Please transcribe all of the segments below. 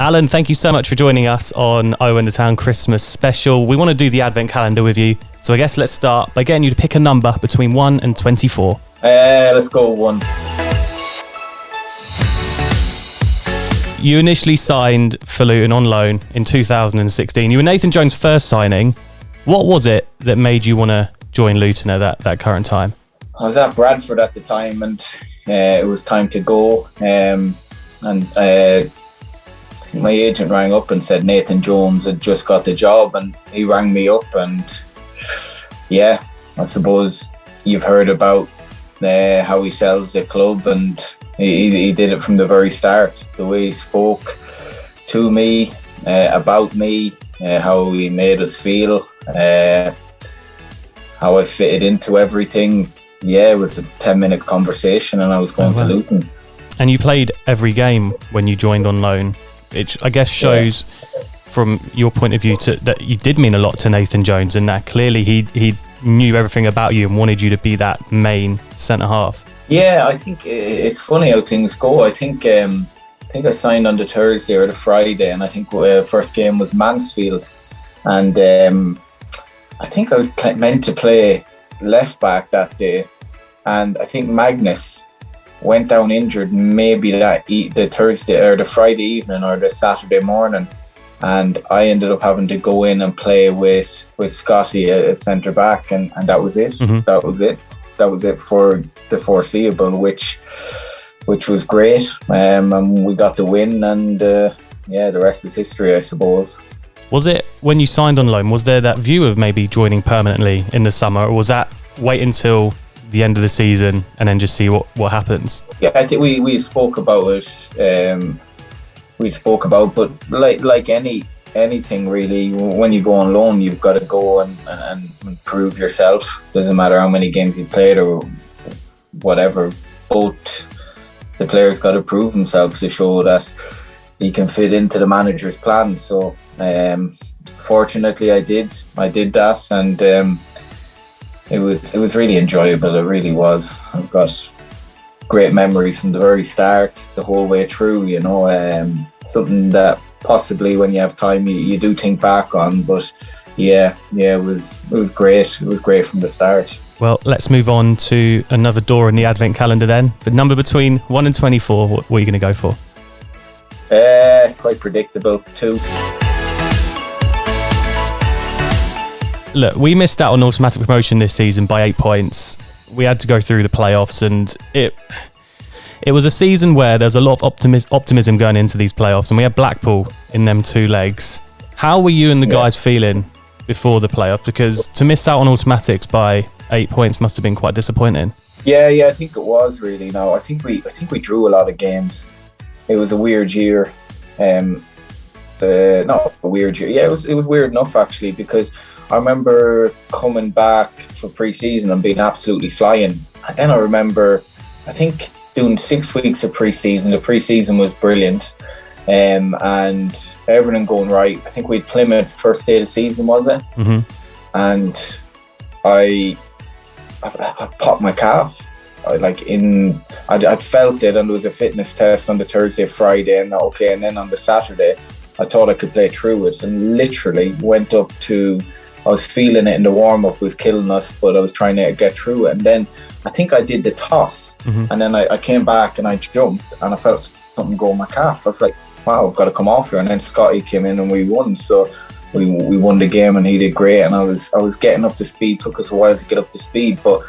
Alan, thank you so much for joining us on Oh in the Town Christmas special. We want to do the advent calendar with you. So I guess let's start by getting you to pick a number between 1 and 24. Let's go 1. You initially signed for Luton on loan in 2016. You were Nathan Jones' first signing. What was it that made you want to join Luton at that current time? I was at Bradford at the time, and it was time to go. My agent rang up and said Nathan Jones had just got the job, and he rang me up, and yeah, I suppose you've heard about how he sells the club, and he did it from the very start. The way he spoke to me, about me, how he made us feel, how I fitted into everything. Yeah, it was a 10-minute conversation, and I was going to Luton. And you played every game when you joined on loan. It, I guess, shows from your point of view that you did mean a lot to Nathan Jones, and that clearly he knew everything about you and wanted you to be that main centre half. Yeah, I think it's funny how things go. I think I signed on the Thursday or the Friday, and I think first game was Mansfield, and I think I was meant to play left back that day, and I think Magnus went down injured maybe the Thursday or the Friday evening or the Saturday morning, and I ended up having to go in and play with Scotty at centre back, and that was it. Mm-hmm. That was it for the foreseeable, which was great, and we got the win, and the rest is history, I suppose. Was it, when you signed on loan, was there that view of maybe joining permanently in the summer, or was that wait until the end of the season and then just see what happens? Yeah, I think we spoke about it. But like anything really, when you go on loan, you've got to go and prove yourself. Doesn't matter how many games you played or whatever. Both the players got to prove themselves to show that he can fit into the manager's plan. So fortunately, I did that, and it was really enjoyable. It really was. I've got great memories from the very start, the whole way through. You know, something that possibly when you have time you do think back on. But yeah, it was great. It was great from the start. Well, let's move on to another door in the advent calendar then. The number between 1 and 24. What are you going to go for? Quite predictable, 2. Look, we missed out on automatic promotion this season by 8 points. We had to go through the playoffs, and it was a season where there's a lot of optimism going into these playoffs, and we had Blackpool in them 2 legs. How were you and the guys feeling before the playoff? Because to miss out on automatics by 8 points must have been quite disappointing. Yeah, I think it was really. No, I think we drew a lot of games. It was a weird year. Not a weird year. Yeah, it was weird enough actually, because I remember coming back for pre-season and being absolutely flying. And then I remember, I think, doing 6 weeks of pre-season. The pre-season was brilliant, and everything going right. I think we'd Plymouth first day of the season, was it? Mm-hmm. And I popped my calf. I'd felt it, and there was a fitness test on the Thursday, Friday, and then on the Saturday, I thought I could play through it, and literally went up to. I was feeling it in the warm-up, was killing us, but I was trying to get through it. And then I think I did the toss, and then I came back and I jumped, and I felt something go in my calf. I was like, wow, I've got to come off here. And then Scotty came in and we won. So we won the game, and he did great. And I was getting up to speed. Took us a while to get up to speed. But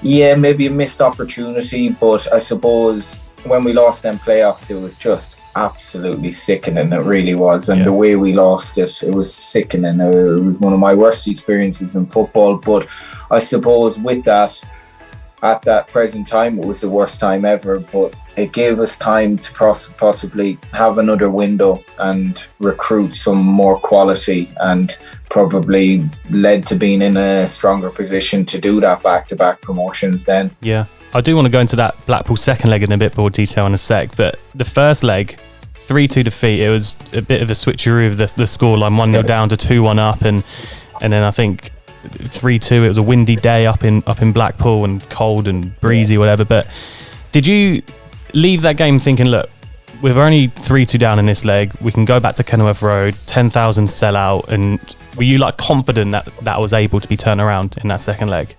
yeah, maybe a missed opportunity. But I suppose when we lost them playoffs, it was just absolutely sickening. It really was. And the way we lost it was sickening. It was one of my worst experiences in football. But I suppose with that, at that present time, it was the worst time ever, but it gave us time to possibly have another window and recruit some more quality, and probably led to being in a stronger position to do that back-to-back promotions then. Yeah, I do want to go into that Blackpool second leg in a bit more detail in a sec, but the first leg, 3-2 defeat, it was a bit of a switcheroo of the scoreline, 1-0 down to 2-1 up, and then I think 3-2. It was a windy day up in Blackpool and cold and breezy, whatever. But did you leave that game thinking, look, we're only 3-2 down in this leg. We can go back to Kenilworth Road, 10,000 sellout, and were you like confident that that was able to be turned around in that second leg?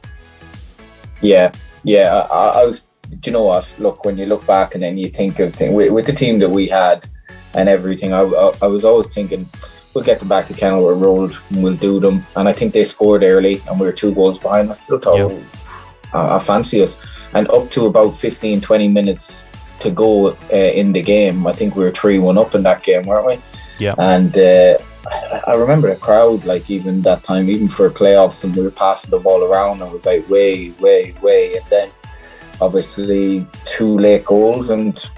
Yeah. I was. Do you know what? Look, when you look back and then you think of things with the team that we had and everything, I was always thinking we'll get them back to Kenilworth Road and we'll do them. And I think they scored early and we were 2 goals behind. I still thought I fancy us. And up to about 15-20 minutes to go in the game, I think we were 3-1 up in that game, weren't we? Yeah. And I remember the crowd, like even that time, even for playoffs, and we were passing the ball around, and it was like way, and then obviously 2 late goals, and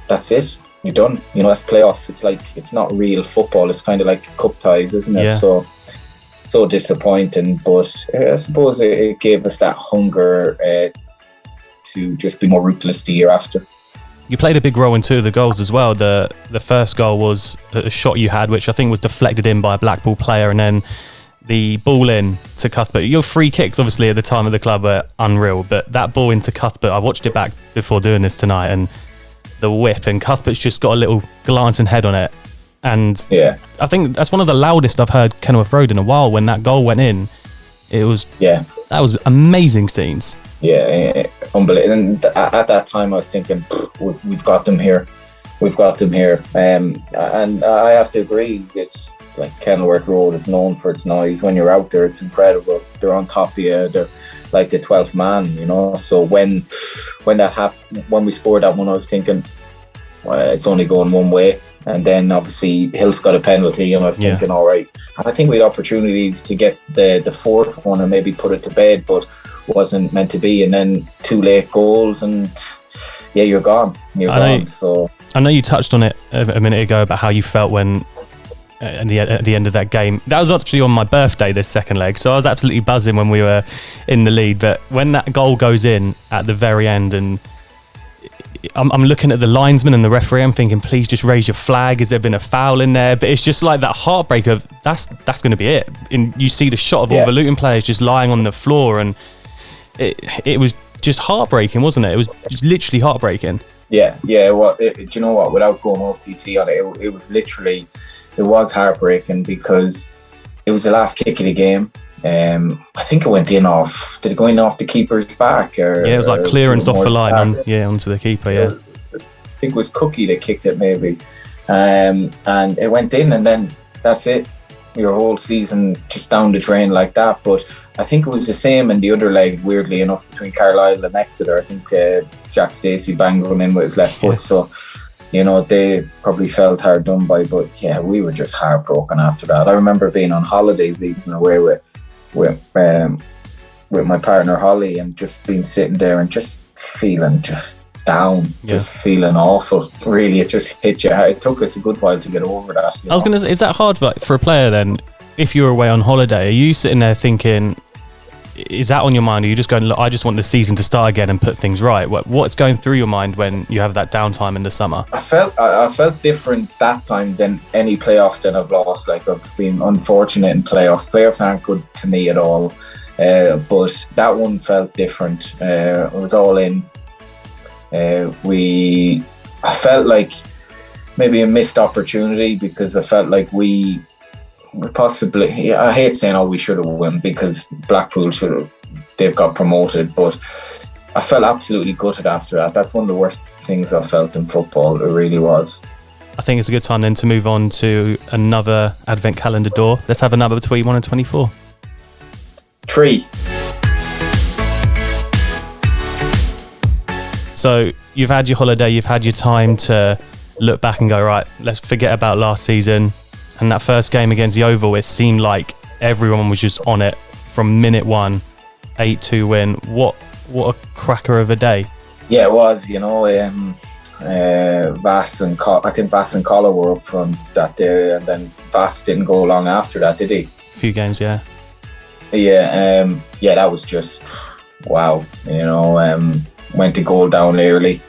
that's it. You're done. You know, that's playoffs. It's like, it's not real football. It's kind of like cup ties, isn't it? Yeah. So disappointing, but I suppose it gave us that hunger to just be more ruthless the year after. You played a big role in 2 of the goals as well. The first goal was a shot you had, which I think was deflected in by a Blackpool player, and then the ball in to Cuthbert. Your free kicks, obviously, at the time of the club were unreal, but that ball into Cuthbert, I watched it back before doing this tonight, and the whip, and Cuthbert's just got a little glancing head on it. And yeah, I think that's one of the loudest I've heard Kenilworth Road in a while. When that goal went in, that was amazing scenes. Yeah, unbelievable. And at that time, I was thinking, we've got them here. And I have to agree, it's like Kenilworth Road, it's known for its noise. When you're out there, it's incredible. They're on top of you. They're like the 12th man, you know. So when that happened, when we scored that one, I was thinking, well, it's only going one way. And then obviously Hill's got a penalty, and I was thinking, all right. And I think we had opportunities to get the fourth one and maybe put it to bed, but wasn't meant to be. And then 2 late goals, and yeah, you're gone. So I know you touched on it a minute ago about how you felt when at the end of that game. That was actually on my birthday, this second leg, so I was absolutely buzzing when we were in the lead. But when that goal goes in at the very end, and I'm looking at the linesman and the referee, I'm thinking, please just raise your flag. Has there been a foul in there? But it's just like that heartbreak of that's going to be it. And you see the shot of all the Luton players just lying on the floor, and it was just heartbreaking, wasn't it? It was just literally heartbreaking. Yeah. Well, do you know what? Without going OTT on it, it was literally, it was heartbreaking because it was the last kick of the game. I think it went in off. Did it go in off the keeper's back? It was like clearance off the line onto the keeper. Yeah, I think it was Cookie that kicked it maybe, and it went in, and then that's it. Your whole season just down the drain like that. But I think it was the same in the other leg, weirdly enough, between Carlisle and Exeter. I think Jack Stacey banged one in with his left foot. So, you know, they probably felt hard done by. But yeah, we were just heartbroken after that. I remember being on holidays even away with my partner Holly, and just being sitting there and just feeling just down, just feeling awful. Really, it just hit you. It took us a good while to get over that. I was going to say, is that hard for a player then? If you're away on holiday, are you sitting there thinking, is that on your mind? Or are you just going, look, I just want the season to start again and put things right? What's going through your mind when you have that downtime in the summer? I felt different that time than any playoffs that I've lost. Like, I've been unfortunate in playoffs. Playoffs aren't good to me at all. But that one felt different. It was all in. I felt like maybe a missed opportunity, because I felt like we possibly, I hate saying, we should have won, because Blackpool they've got promoted, but I felt absolutely gutted after that. That's one of the worst things I felt in football. It really was. I think it's a good time then to move on to another advent calendar door. Let's have a number between 1 and 24. 3. So you've had your holiday, you've had your time to look back and go, right, let's forget about last season. And that first game against Yeovil, it seemed like everyone was just on it from minute one. 8-2 win. What a cracker of a day. Yeah, it was. You know, Vass and I think Vass and Collar were up front that day, and then Vass didn't go long after that, did he? A few games, yeah. Yeah, that was just wow. You know, went to goal down early,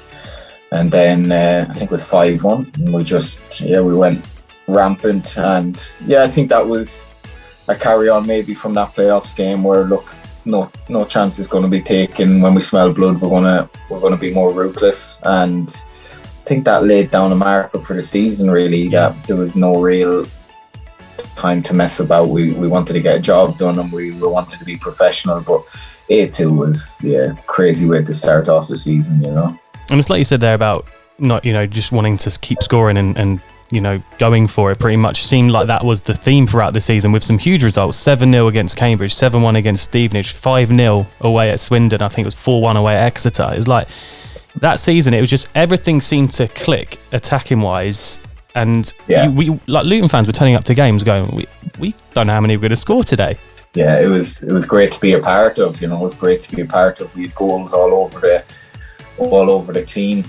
and then I think it was 5-1, and we went rampant. And yeah, I think that was a carry on maybe from that playoffs game where, look, no chance is going to be taken. When we smell blood, we're gonna be more ruthless, and think that laid down a marker for the season, really, that there was no real time to mess about. We wanted to get a job done and we wanted to be professional, but 8-2 was crazy way to start off the season, you know. And it's like you said there about not, you know, just wanting to keep scoring and you know, going for it. Pretty much seemed like that was the theme throughout the season, with some huge results: 7-0 against Cambridge, 7-1 against Stevenage, 5-0 away at Swindon, I think it was 4-1 away at Exeter. It's like that season, it was just everything seemed to click attacking wise. And we like Luton fans were turning up to games going, we don't know how many we're going to score today. Yeah, it was great to be a part of. You know, it was great to be a part of. We had goals all over the team.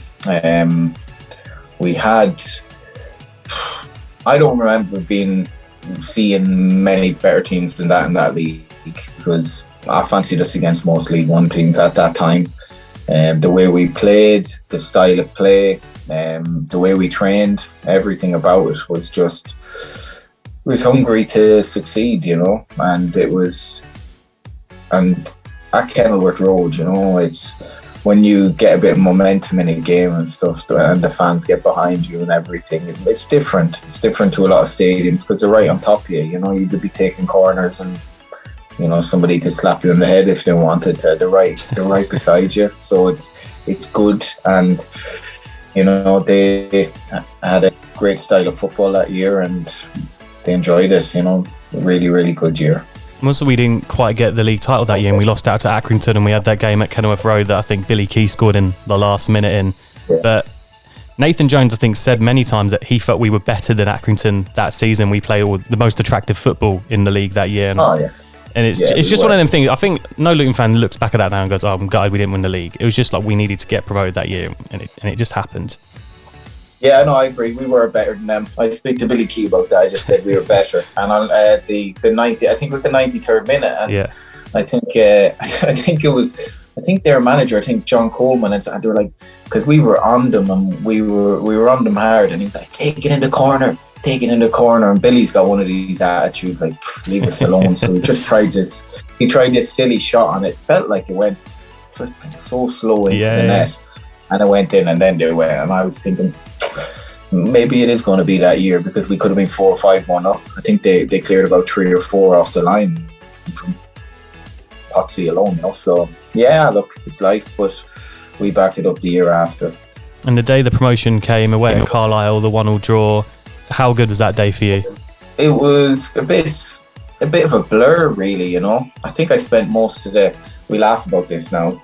We had. I don't remember seeing many better teams than that in that league, because I fancied us against most League One teams at that time. The way we played, the style of play, the way we trained, everything about it was just, we was hungry to succeed, you know. And at Kenilworth Road, you know, it's when you get a bit of momentum in a game and stuff, and the fans get behind you and everything, it's different. It's different to a lot of stadiums because they're right on top of you. You know, you could be taking corners and, you know, somebody could slap you on the head if they wanted to. They're right beside you. So it's good. And, you know, they had a great style of football that year and they enjoyed it, you know, really, really good year. Also, we didn't quite get the league title that year, and we lost out to Accrington, and we had that game at Kenilworth Road that I think Billy Key scored in the last minute in. Yeah. But Nathan Jones, I think, said many times that he felt we were better than Accrington that season. We played the most attractive football in the league that year. And it's just one of them things. I think no Luton fan looks back at that now and goes, "Oh, I'm gutted we didn't win the league." It was just like we needed to get promoted that year, and it just happened. Yeah, no, I agree. We were better than them. I speak to Billy Key about that. I just said we were better. And on the 90, I think it was the 93rd minute. And I think I think their manager, I think John Coleman, and they were like, because we were on them and we were on them hard, and he's like, take it in the corner. And Billy's got one of these attitudes like, leave us alone. So he just tried this silly shot, and it felt like it went so slow into the net. And it went in, and then they went, and I was thinking, maybe it is going to be that year, because we could have been 4 or 5-1 up. I think they cleared about 3 or 4 off the line from Potsy alone, you know. So yeah, look, it's life, but we backed it up the year after. And the day the promotion came away at Carlisle, the 1-1 draw, how good was that day for you? It was a bit of a blur, really, you know. I think I spent most of we laugh about this now,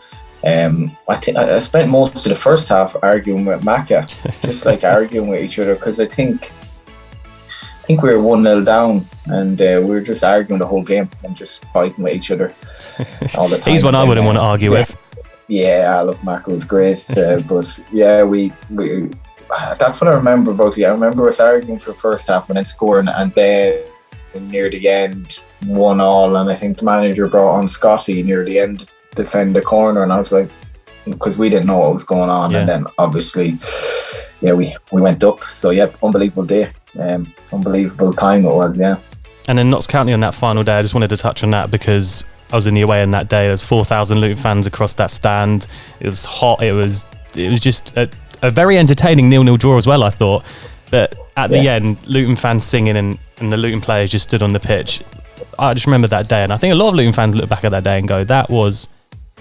I spent most of the first half arguing with Macca, just like arguing with each other, because I think we were 1-0 down, and we were just arguing the whole game and just fighting with each other all the time. He's one I wouldn't want to argue with. Yeah, I love Macca, was great, but yeah, we that's what I remember about it. I remember us arguing for the first half and then scoring, and then near the end 1-1, and I think the manager brought on Scotty near the end to defend the corner, and I was like, because we didn't know what was going on, and then obviously we went up. So yeah, unbelievable day, unbelievable time it was. And then Notts County on that final day, I just wanted to touch on that because I was in the away end that day. There was 4,000 Luton fans across that stand. It was hot. It was just a very entertaining 0-0 draw as well, I thought. But at the end, Luton fans singing and the Luton players just stood on the pitch. I just remember that day, and I think a lot of Luton fans look back at that day and go, that was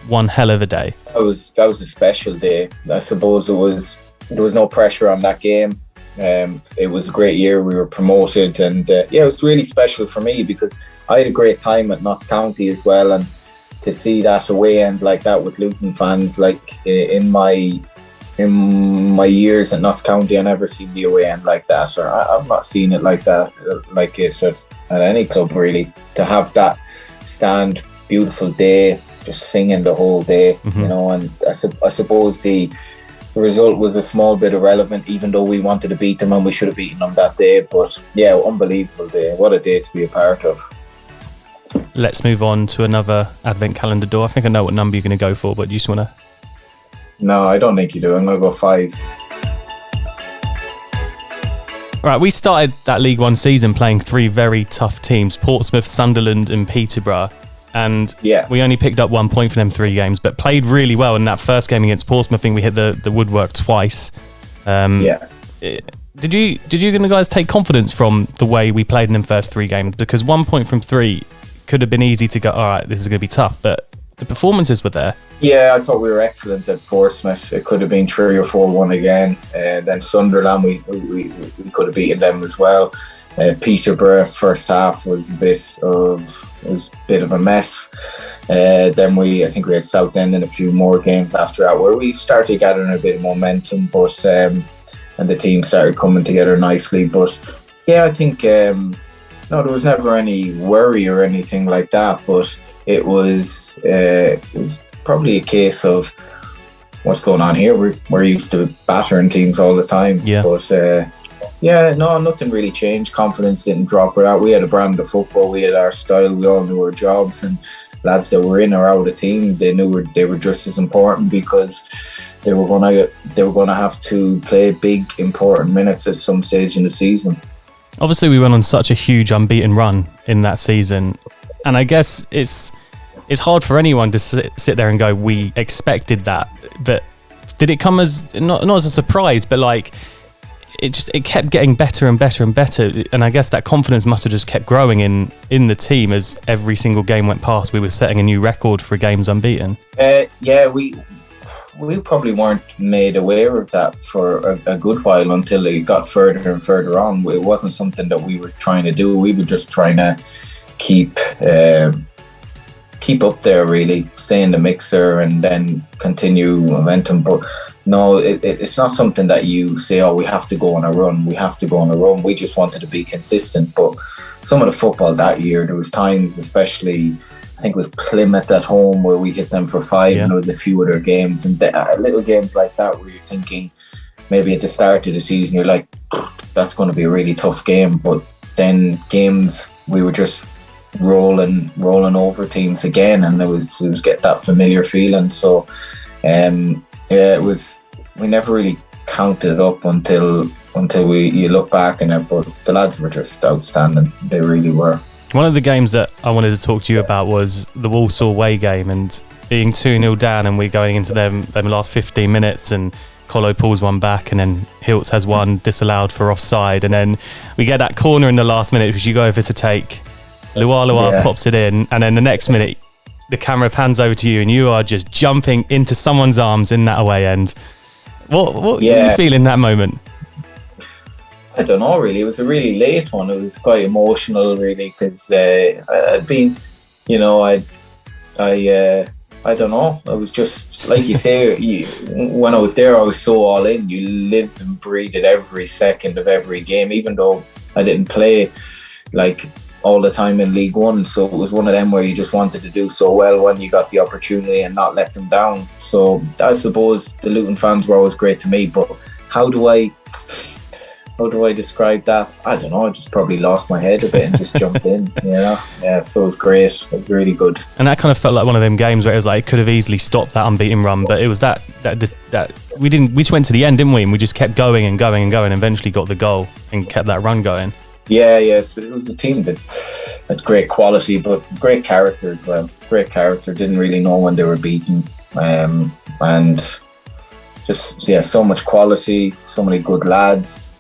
one hell of a day. That was a special day. I suppose there was no pressure on that game. It was a great year. We were promoted, and it was really special for me because I had a great time at Notts County as well, and to see that away end like that with Luton fans, like in my years at Notts County, I never seen the away end like that, or I've not seen it like that, like it at any club really. To have that stand, beautiful day, just singing the whole day, you know, and I suppose the result was a small bit irrelevant, even though we wanted to beat them and we should have beaten them that day. But yeah, unbelievable day. What a day to be a part of. Let's move on to another advent calendar door. I think I know what number you're going to go for, but do you just want to? No, I don't think you do. I'm going to go 5. Right, we started that League One season playing 3 very tough teams: Portsmouth, Sunderland and Peterborough. And we only picked up 1 point from them 3 games, but played really well in that first game against Portsmouth. I think we hit the woodwork twice. Yeah. Did you guys take confidence from the way we played in the first 3 games? Because 1 point from 3 could have been easy to go, all right, this is going to be tough, but the performances were there. Yeah, I thought we were excellent at Portsmouth. It could have been 3 or 4-1 again. Then Sunderland, we could have beaten them as well. Peterborough first half was a bit of a mess. Then I think we had Southend in a few more games after that where we started gathering a bit of momentum, but and the team started coming together nicely. But yeah, I think no, there was never any worry or anything like that. But it was probably a case of what's going on here. We're used to battering teams all the time. Yeah. But yeah, no, nothing really changed. Confidence didn't drop or out. We had a brand of football. We had our style. We all knew our jobs, and lads that were in or out of the team, they knew they were just as important because they were gonna have to play big, important minutes at some stage in the season. Obviously, we went on such a huge unbeaten run in that season, and I guess it's hard for anyone to sit there and go, we expected that. But did it come as not as a surprise, but like it kept getting better and better and better, and I guess that confidence must have just kept growing in the team as every single game went past. We were setting a new record for games unbeaten. Yeah, we probably weren't made aware of that for a good while until it got further and further on. It wasn't something that we were trying to do. We were just trying to keep up there, really, stay in the mixer and then continue momentum. But no, it's not something that you say, oh, we have to go on a run. We just wanted to be consistent. But some of the football that year, there was times, especially, I think it was Plymouth at home, where we hit them for 5, and there was a few other games. And little games like that where you're thinking, maybe at the start of the season, you're like, that's going to be a really tough game. But then games, we were just rolling over teams again, and it was get that familiar feeling. So yeah, we never really counted it up until you look back on it, but the lads were just outstanding. They really were. One of the games that I wanted to talk to you about was the Walsall away game, and being 2-0 down, and we're going into them last 15 minutes, and Colo pulls one back, and then Hiltz has one disallowed for offside, and then we get that corner in the last minute, which you go over to take. Luar pops it in, and then the next minute the camera pans over to you, and you are just jumping into someone's arms in that away end. What were you feeling in that moment? I don't know, really. It was a really late one. It was quite emotional, really, because I'd been, I don't know. I was just, like you say, when I was there, I was so all in. You lived and breathed every second of every game, even though I didn't play like all the time in League One. So it was one of them where you just wanted to do so well when you got the opportunity and not let them down. So I suppose the Luton fans were always great to me, but how do I describe that? I don't know. I just probably lost my head a bit and just jumped in, Yeah, so it was great. It was really good. And that kind of felt like one of them games where it was like, it could have easily stopped that unbeaten run, but it was that we just went to the end, didn't we? And we just kept going and going and going, and eventually got the goal and kept that run going. Yeah, so it was a team that had great quality, but great character as well. Great character, didn't really know when they were beaten, and just so much quality, so many good lads,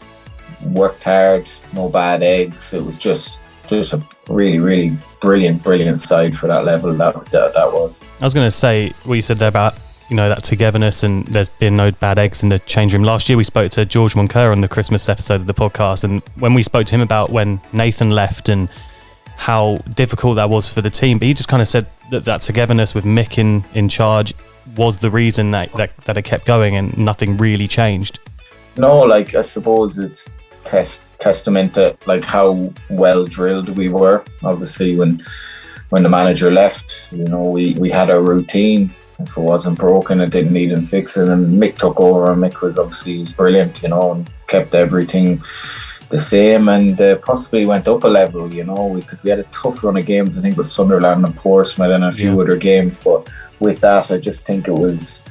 worked hard, no bad eggs. It was just a really, really brilliant side for that level that was. I was going to say what you said there about that togetherness, and there's been no bad eggs in the change room. Last year we spoke to George Moncur on the Christmas episode of the podcast, and when we spoke to him about when Nathan left and how difficult that was for the team, but he just kind of said that togetherness with Mick in charge was the reason that it kept going, and nothing really changed. No, like, I suppose it's testament to like how well drilled we were. Obviously when the manager left, we had our routine. If it wasn't broken, it didn't need him fixing, and Mick took over, and Mick was brilliant, and kept everything the same, and possibly went up a level, because we had a tough run of games, I think, with Sunderland and Portsmouth and a few other games, but with that, I think it was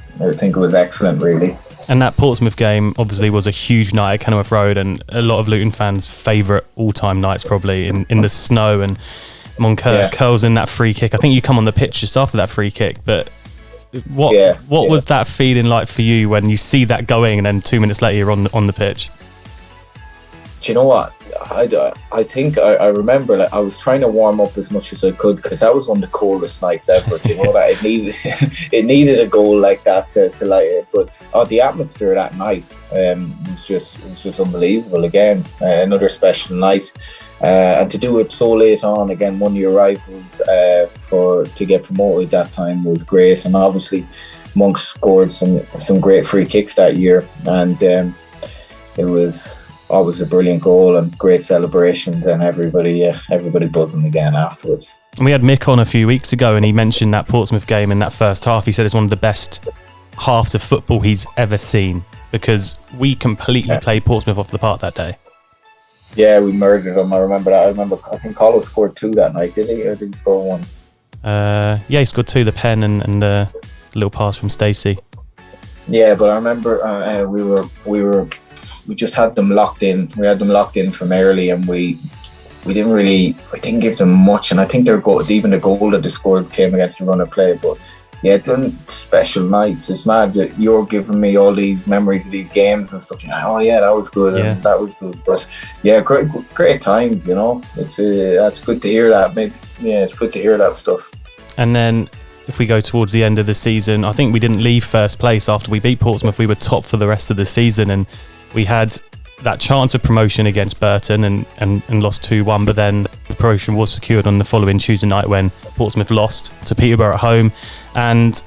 excellent, really. And that Portsmouth game obviously was a huge night at Kenilworth Road, and a lot of Luton fans' favourite all-time nights, probably, in the snow, and Moncur curls in that free kick. I think you come on the pitch just after that free kick, but What was that feeling like for you when you see that going and then 2 minutes later you're on the pitch? Do you know what? I think I remember, like, I was trying to warm up as much as I could because that was one of the coldest nights ever. Do you know that it needed a goal like that to light it. But the atmosphere that night was just unbelievable. Again, another special night, and to do it so late on, again, one of your rivals to get promoted that time was great. And obviously, Monk scored some great free kicks that year, and it was always a brilliant goal and great celebrations, and everybody buzzing again afterwards. And we had Mick on a few weeks ago, and he mentioned that Portsmouth game in that first half. He said it's one of the best halves of football he's ever seen, because we completely played Portsmouth off the park that day. Yeah, we murdered them. I remember that. I think Colo scored 2 that night, did he? Or did he score 1? Yeah, he scored 2, the pen and the little pass from Stacey. Yeah, but I remember we just had them locked in. We had them locked in from early, and we didn't give them much. And I think even the goal that they scored came against the run of play. But yeah, done special nights. It's mad that you're giving me all these memories of these games and stuff. You're like, oh yeah, that was good, and that was good. But yeah, great times. You know, it's that's good to hear that. Maybe it's good to hear that stuff. And then, if we go towards the end of the season, I think we didn't leave first place after we beat Portsmouth. We were top for the rest of the season, and we had that chance of promotion against Burton and lost 2-1, but then the promotion was secured on the following Tuesday night when Portsmouth lost to Peterborough at home. And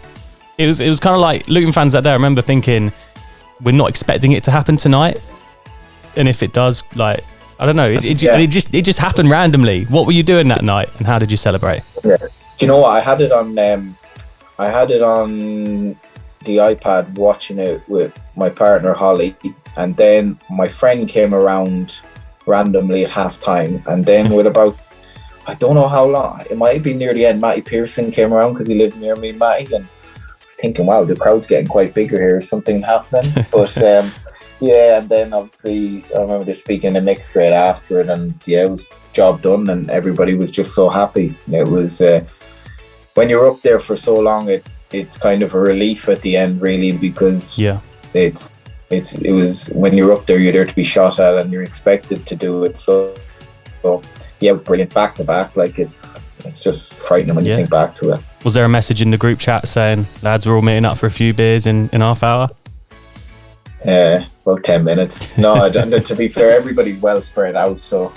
it was kind of like Luton fans that day. I remember thinking, we're not expecting it to happen tonight, and if it does, like, I don't know, it just happened randomly. What were you doing that night, and how did you celebrate? Yeah, do you know what? I had it on the iPad, watching it with my partner Holly. And then my friend came around randomly at half time. And then with about, I don't know how long, it might be near the end, Matty Pearson came around because he lived near me, Matty. And I was thinking, wow, the crowd's getting quite bigger here. Is something happening? But yeah, and then obviously I remember just speaking to Nick straight after it. And yeah, it was job done, and everybody was just so happy. It was, when you're up there for so long, it's kind of a relief at the end, really, because it was when you're up there, you're there to be shot at, and you're expected to do it. So yeah, it was brilliant back to back. Like it's just frightening when you think back to it. Was there a message in the group chat saying, lads, we're all meeting up for a few beers in half hour? About 10 minutes. No, to be fair, everybody's well spread out, so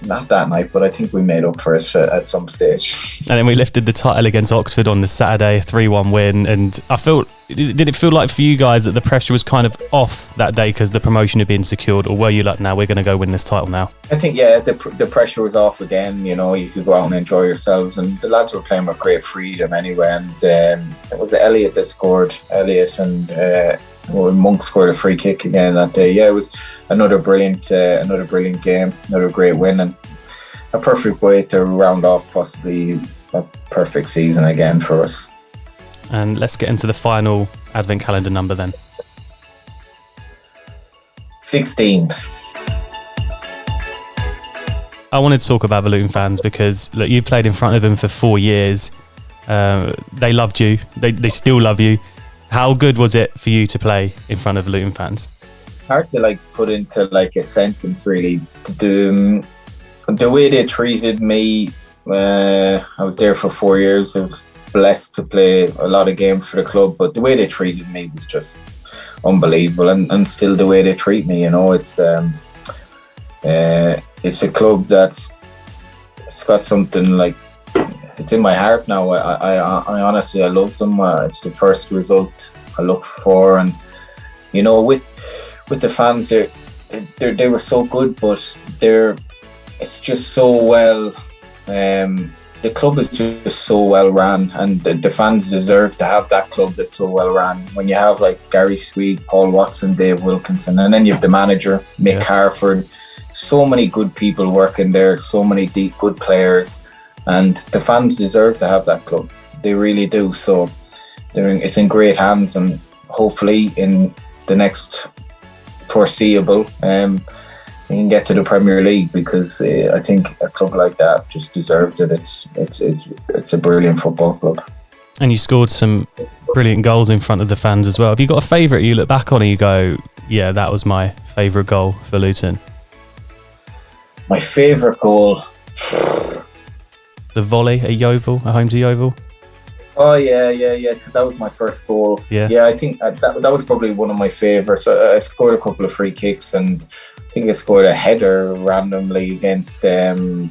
not that night, but I think we made up for it at some stage. And then we lifted the title against Oxford on the Saturday, 3-1 win, and did it feel like for you guys that the pressure was kind of off that day because the promotion had been secured, or were you like, now we're going to go win this title now? I think, the pressure was off again. You know, you could go out and enjoy yourselves, and the lads were playing with great freedom anyway, and it was Elliot that scored, and Monk scored a free kick again that day. Yeah, it was another brilliant game, another great win, and a perfect way to round off possibly a perfect season again for us. And let's get into the final advent calendar number then. 16. I wanted to talk about the Luton fans because, look, you played in front of them for 4 years. They loved you. They still love you. How good was it for you to play in front of the Luton fans? Hard to put into a sentence, really. The way they treated me, I was there for 4 years. I was blessed to play a lot of games for the club, but the way they treated me was just unbelievable, and still the way they treat me. You know, it's a club it's got something it's in my heart now. I honestly, I love them. It's the first result I look for, and you know, with the fans, they were so good, but it's just so well. The club is just so well ran, and the fans deserve to have that club that's so well ran. When you have Gary Sweet, Paul Watson, Dave Wilkinson, and then you have the manager Mick Harford, so many good people working there, so many deep good players. And the fans deserve to have that club. They really do. So it's in great hands, and hopefully in the next foreseeable, we can get to the Premier League, because I think a club like that just deserves it. It's a brilliant football club. And you scored some brilliant goals in front of the fans as well. Have you got a favourite you look back on and you go, yeah, that was my favourite goal for Luton? My favourite goal. The volley at Yeovil, at home to Yeovil. Oh yeah, because that was my first goal. Yeah, I think that was probably one of my favourites. I scored a couple of free kicks, and I think I scored a header randomly against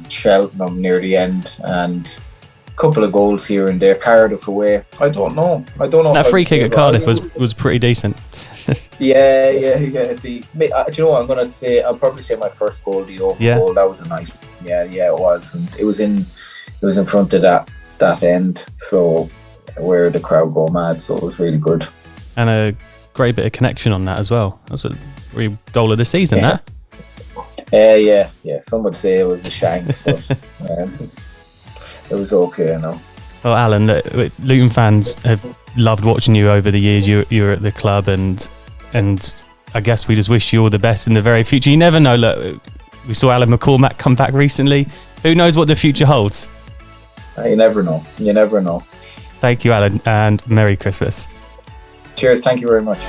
Cheltenham near the end, and a couple of goals here and there. Cardiff away. I don't know. That free kick at Cardiff was pretty decent. Yeah. Do you know what I'm gonna say? I'll probably say my first goal, the open goal. That was a nice. Yeah, it was, and it was in front of that end, so where the crowd go mad, so it was really good. And a great bit of connection on that as well. That's a real goal of the season, that. Yeah. Some would say it was a shank, but it was okay, Well, Alan, Luton fans have loved watching you over the years. You're at the club, and I guess we just wish you all the best in the very future. You never know. Look, we saw Alan McCormack come back recently. Who knows what the future holds? You never know. Thank you, Alan, and Merry Christmas. Cheers. Thank you very much.